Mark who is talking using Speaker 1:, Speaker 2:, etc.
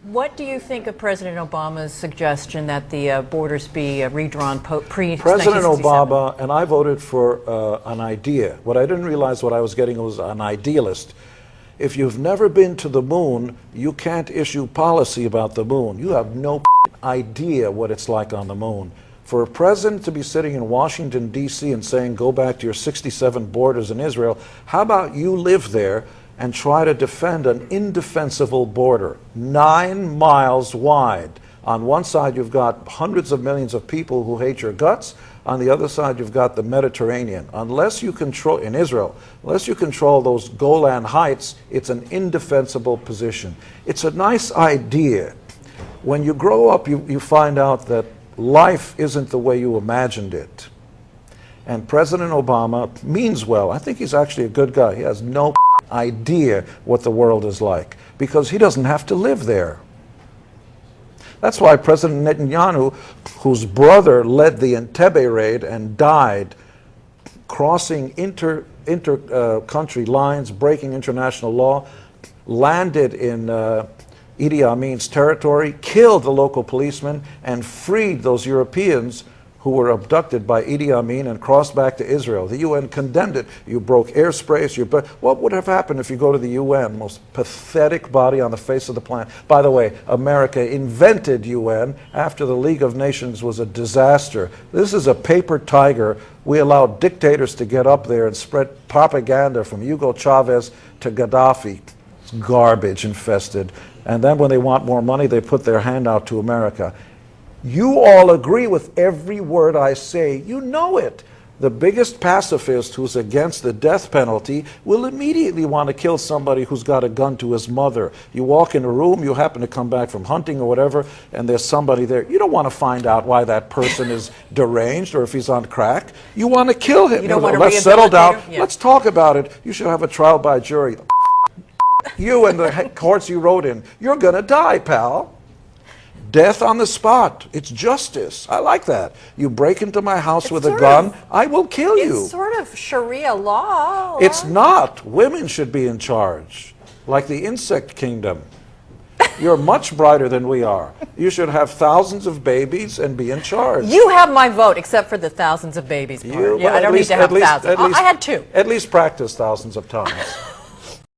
Speaker 1: What do you think of President Obama's suggestion that the borders be redrawn pre-1967?
Speaker 2: President Obama, and I voted for an idea. What I didn't realize what I was getting was an idealist. If you've never been to the moon, you can't issue policy about the moon. You have no idea what it's like on the moon. For a president to be sitting in Washington, D.C. and saying, go back to your 67 borders in Israel, how about you live there and try to defend an indefensible border, 9 miles wide. On one side, you've got hundreds of millions of people who hate your guts. On the other side, you've got the Mediterranean. Unless you control, in Israel, unless you control those Golan Heights, it's an indefensible position. It's a nice idea. When you grow up, you find out that life isn't the way you imagined it. And President Obama means well. I think he's actually a good guy. He has no idea what the world is like because he doesn't have to live there. That's why President Netanyahu, whose brother led the Entebbe raid and died crossing inter-country lines, breaking international law, landed in Idi Amin's territory, killed the local policeman, and freed those Europeans who were abducted by Idi Amin and crossed back to Israel. The UN condemned it. You broke airspace. What would have happened if you go to the UN, most pathetic body on the face of the planet? By the way, America invented UN after the League of Nations was a disaster. This is a paper tiger. We allowed dictators to get up there and spread propaganda from Hugo Chavez to Gaddafi. It's garbage infested. And then when they want more money, they put their hand out to America. You all agree with every word I say. You know it. The biggest pacifist who's against the death penalty will immediately want to kill somebody who's got a gun to his mother. You walk in a room, you happen to come back from hunting or whatever, and there's somebody there. You don't want to find out why that person is deranged or if he's on crack. You want to kill him.
Speaker 1: You don't want to
Speaker 2: Let's settle down.
Speaker 1: Yeah.
Speaker 2: Let's talk about it. You should have a trial by jury. You and the courts you wrote in, you're going to die, pal. Death on the spot. It's justice. I like that. You break into my house with a gun, I will kill you.
Speaker 1: It's sort of Sharia law.
Speaker 2: It's not. Women should be in charge, like the insect kingdom. You're much brighter than we are. You should have thousands of babies and be in charge.
Speaker 1: You have my vote, except for the thousands of babies part. I don't need to have thousands. I had 2.
Speaker 2: At least practice thousands of times.